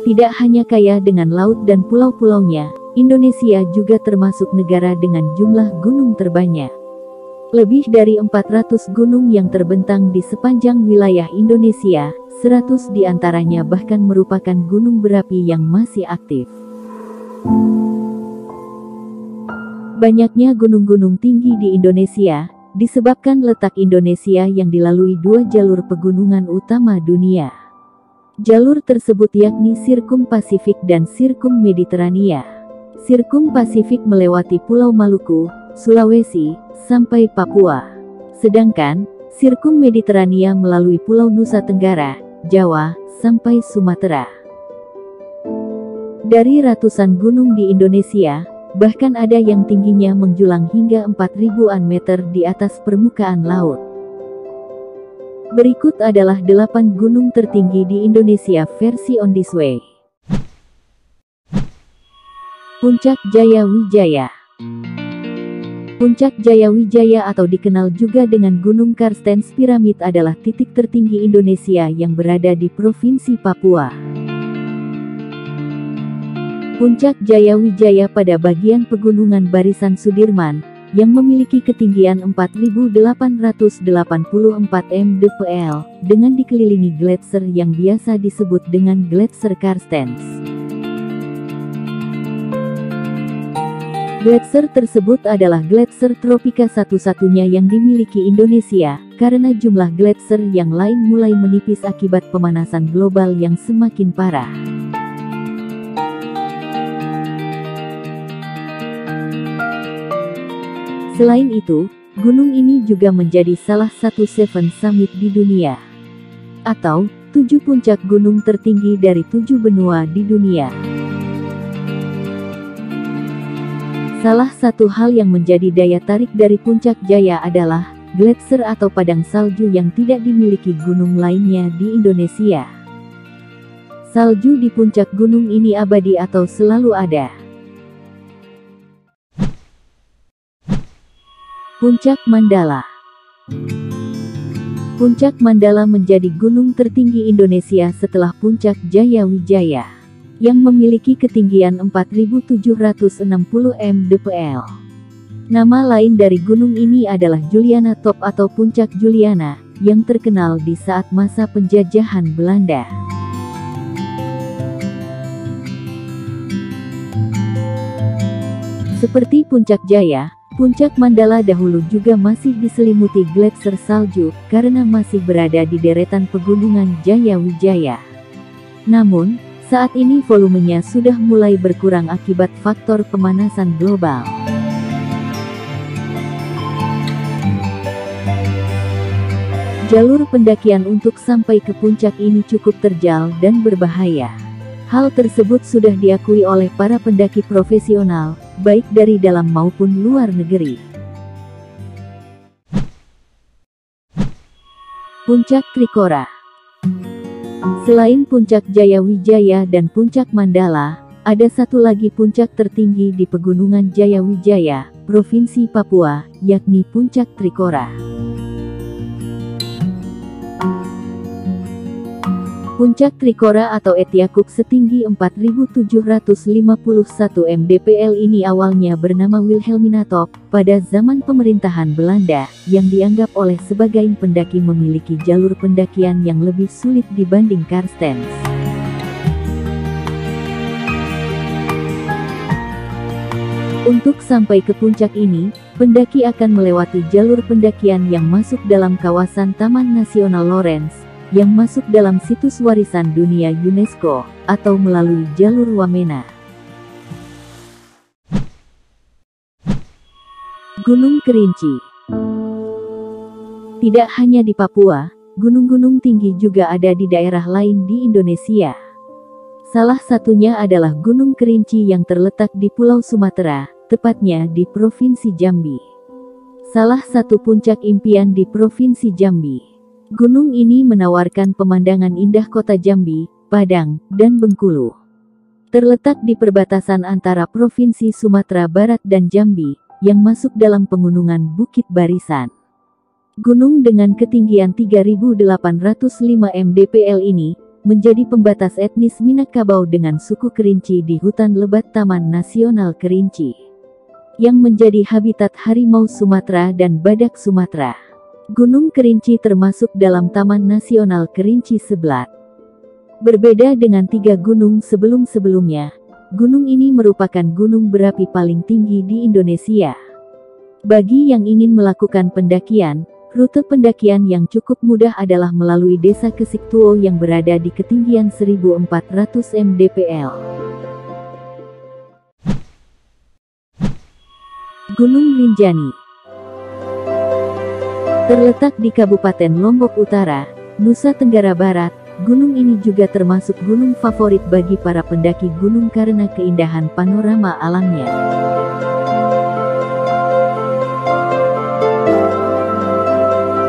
Tidak hanya kaya dengan laut dan pulau-pulaunya, Indonesia juga termasuk negara dengan jumlah gunung terbanyak. Lebih dari 400 gunung yang terbentang di sepanjang wilayah Indonesia, 100 diantaranya bahkan merupakan gunung berapi yang masih aktif. Banyaknya gunung-gunung tinggi di Indonesia, disebabkan letak Indonesia yang dilalui dua jalur pegunungan utama dunia. Jalur tersebut yakni Sirkum Pasifik dan Sirkum Mediterania. Sirkum Pasifik melewati Pulau Maluku, Sulawesi, sampai Papua. Sedangkan, Sirkum Mediterania melalui Pulau Nusa Tenggara, Jawa, sampai Sumatera. Dari ratusan gunung di Indonesia, bahkan ada yang tingginya menjulang hingga 4.000-an meter di atas permukaan laut. Berikut adalah 8 gunung tertinggi di Indonesia versi On This Way. Puncak Jaya Wijaya. Puncak Jaya Wijaya atau dikenal juga dengan Gunung Karstens Piramid adalah titik tertinggi Indonesia yang berada di Provinsi Papua. Puncak Jaya Wijaya pada bagian pegunungan Barisan Sudirman, yang memiliki ketinggian 4.884 mdpl, dengan dikelilingi gletser yang biasa disebut dengan Gletser Karstens. Gletser tersebut adalah gletser tropika satu-satunya yang dimiliki Indonesia, karena jumlah gletser yang lain mulai menipis akibat pemanasan global yang semakin parah. Selain itu, gunung ini juga menjadi salah satu 7 summit di dunia, atau 7 puncak gunung tertinggi dari 7 benua di dunia. Salah satu hal yang menjadi daya tarik dari Puncak Jaya adalah gletser atau padang salju yang tidak dimiliki gunung lainnya di Indonesia. Salju di puncak gunung ini abadi atau selalu ada. Puncak Mandala. Puncak Mandala menjadi gunung tertinggi Indonesia setelah Puncak Jaya Wijaya, yang memiliki ketinggian 4.760 mdpl. Nama lain dari gunung ini adalah Juliana Top atau Puncak Juliana, yang terkenal di saat masa penjajahan Belanda. Seperti Puncak Jaya, Puncak Mandala dahulu juga masih diselimuti gletser salju, karena masih berada di deretan pegunungan Jaya Wijaya. Namun, saat ini volumenya sudah mulai berkurang akibat faktor pemanasan global. Jalur pendakian untuk sampai ke puncak ini cukup terjal dan berbahaya. Hal tersebut sudah diakui oleh para pendaki profesional, baik dari dalam maupun luar negeri. Puncak Trikora. Selain Puncak Jaya Wijaya dan Puncak Mandala, ada satu lagi puncak tertinggi di Pegunungan Jaya Wijaya, Provinsi Papua, yakni Puncak Trikora. Puncak Trikora atau Etiakuk setinggi 4.751 mdpl ini awalnya bernama Wilhelmina Top, pada zaman pemerintahan Belanda, yang dianggap oleh sebagian pendaki memiliki jalur pendakian yang lebih sulit dibanding Karstens. Untuk sampai ke puncak ini, pendaki akan melewati jalur pendakian yang masuk dalam kawasan Taman Nasional Lorentz, yang masuk dalam situs warisan dunia UNESCO, atau melalui jalur Wamena. Gunung Kerinci. Tidak hanya di Papua, gunung-gunung tinggi juga ada di daerah lain di Indonesia. Salah satunya adalah Gunung Kerinci yang terletak di Pulau Sumatera, tepatnya di Provinsi Jambi. Salah satu puncak impian di Provinsi Jambi. Gunung ini menawarkan pemandangan indah kota Jambi, Padang, dan Bengkulu. Terletak di perbatasan antara Provinsi Sumatera Barat dan Jambi, yang masuk dalam pegunungan Bukit Barisan. Gunung dengan ketinggian 3.805 mdpl ini, menjadi pembatas etnis Minangkabau dengan suku Kerinci di hutan lebat Taman Nasional Kerinci, yang menjadi habitat harimau Sumatera dan badak Sumatera. Gunung Kerinci termasuk dalam Taman Nasional Kerinci Seblat. Berbeda dengan 3 gunung sebelum-sebelumnya, gunung ini merupakan gunung berapi paling tinggi di Indonesia. Bagi yang ingin melakukan pendakian, rute pendakian yang cukup mudah adalah melalui Desa Kesiktuo yang berada di ketinggian 1400 mdpl. Gunung Rinjani terletak di Kabupaten Lombok Utara, Nusa Tenggara Barat. Gunung ini juga termasuk gunung favorit bagi para pendaki gunung karena keindahan panorama alamnya.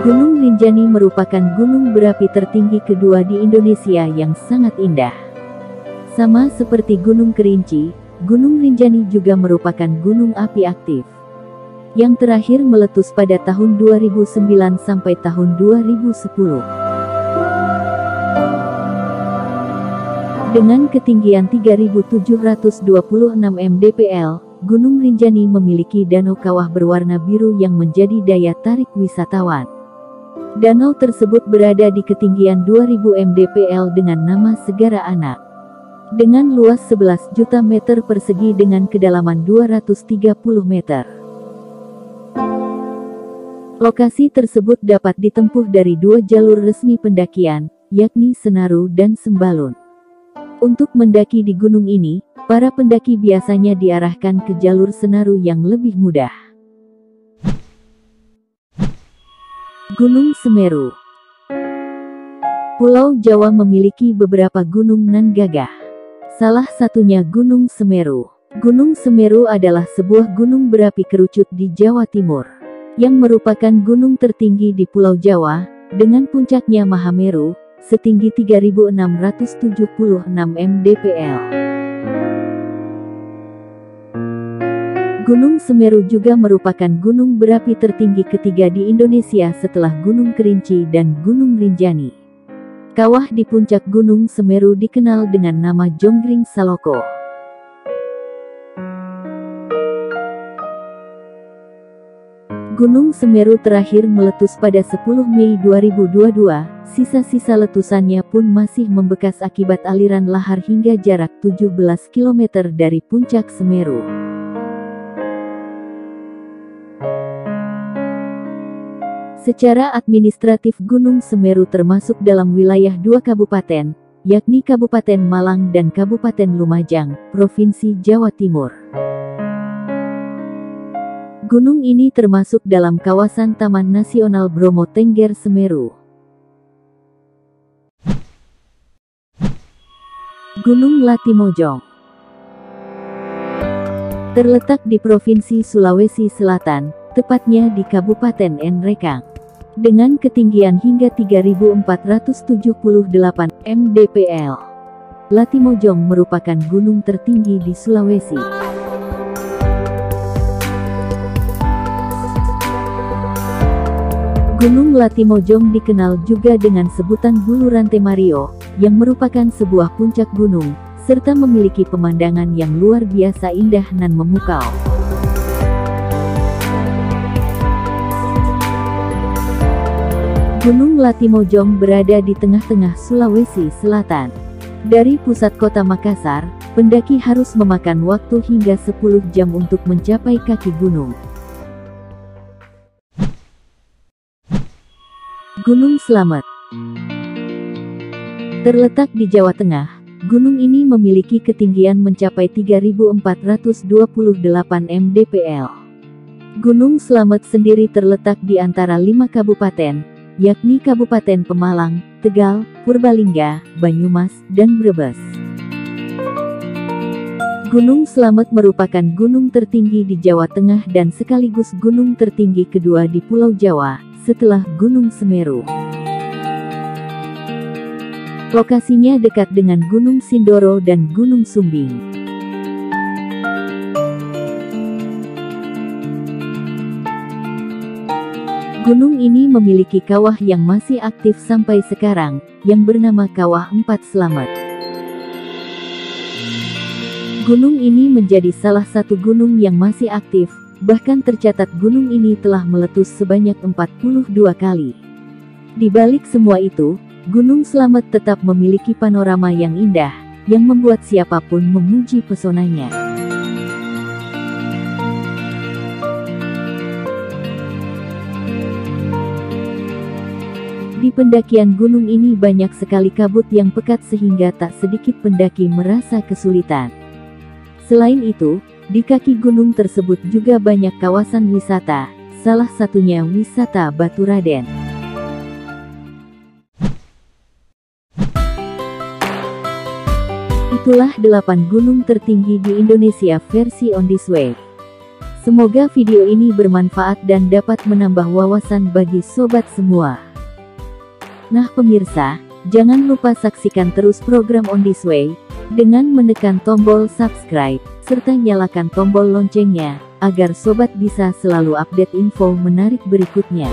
Gunung Rinjani merupakan gunung berapi tertinggi kedua di Indonesia yang sangat indah. Sama seperti Gunung Kerinci, Gunung Rinjani juga merupakan gunung api aktif, yang terakhir meletus pada tahun 2009 sampai tahun 2010. Dengan ketinggian 3.726 mdpl, Gunung Rinjani memiliki danau kawah berwarna biru yang menjadi daya tarik wisatawan. Danau tersebut berada di ketinggian 2.000 mdpl dengan nama Segara Anak, dengan luas 11 juta meter persegi dengan kedalaman 230 meter. Lokasi tersebut dapat ditempuh dari 2 jalur resmi pendakian, yakni Senaru dan Sembalun. Untuk mendaki di gunung ini, para pendaki biasanya diarahkan ke jalur Senaru yang lebih mudah. Gunung Semeru. Pulau Jawa memiliki beberapa gunung nan gagah. Salah satunya Gunung Semeru. Gunung Semeru adalah sebuah gunung berapi kerucut di Jawa Timur, yang merupakan gunung tertinggi di Pulau Jawa, dengan puncaknya Mahameru, setinggi 3.676 mdpl. Gunung Semeru juga merupakan gunung berapi tertinggi ketiga di Indonesia setelah Gunung Kerinci dan Gunung Rinjani. Kawah di puncak Gunung Semeru dikenal dengan nama Jonggring Saloko. Gunung Semeru terakhir meletus pada 10 Mei 2022, sisa-sisa letusannya pun masih membekas akibat aliran lahar hingga jarak 17 km dari puncak Semeru. Secara administratif Gunung Semeru termasuk dalam wilayah 2 kabupaten, yakni Kabupaten Malang dan Kabupaten Lumajang, Provinsi Jawa Timur. Gunung ini termasuk dalam kawasan Taman Nasional Bromo Tengger Semeru. Gunung Latimojong terletak di Provinsi Sulawesi Selatan, tepatnya di Kabupaten Nrekang, dengan ketinggian hingga 3.478 mdpl. Latimojong merupakan gunung tertinggi di Sulawesi. Gunung Latimojong dikenal juga dengan sebutan Bulu Rantai Mario, yang merupakan sebuah puncak gunung, serta memiliki pemandangan yang luar biasa indah nan memukau. Gunung Latimojong berada di tengah-tengah Sulawesi Selatan. Dari pusat kota Makassar, pendaki harus memakan waktu hingga 10 jam untuk mencapai kaki gunung. Gunung Slamet terletak di Jawa Tengah. Gunung ini memiliki ketinggian mencapai 3.428 mdpl. Gunung Slamet sendiri terletak di antara 5 kabupaten, yakni Kabupaten Pemalang, Tegal, Purbalingga, Banyumas, dan Brebes. Gunung Slamet merupakan gunung tertinggi di Jawa Tengah dan sekaligus gunung tertinggi kedua di Pulau Jawa, setelah Gunung Semeru. Lokasinya dekat dengan Gunung Sindoro dan Gunung Sumbing. Gunung ini memiliki kawah yang masih aktif sampai sekarang, yang bernama Kawah Empat Slamet. Gunung ini menjadi salah satu gunung yang masih aktif, bahkan tercatat gunung ini telah meletus sebanyak 42 kali. Di balik semua itu, Gunung Slamet tetap memiliki panorama yang indah, yang membuat siapapun memuji pesonanya. Di pendakian gunung ini banyak sekali kabut yang pekat sehingga tak sedikit pendaki merasa kesulitan. Selain itu, di kaki gunung tersebut juga banyak kawasan wisata, salah satunya wisata Baturaden. Itulah 8 gunung tertinggi di Indonesia versi On This Way. Semoga video ini bermanfaat dan dapat menambah wawasan bagi sobat semua. Nah pemirsa, jangan lupa saksikan terus program On This Way, dengan menekan tombol subscribe, serta nyalakan tombol loncengnya, agar sobat bisa selalu update info menarik berikutnya.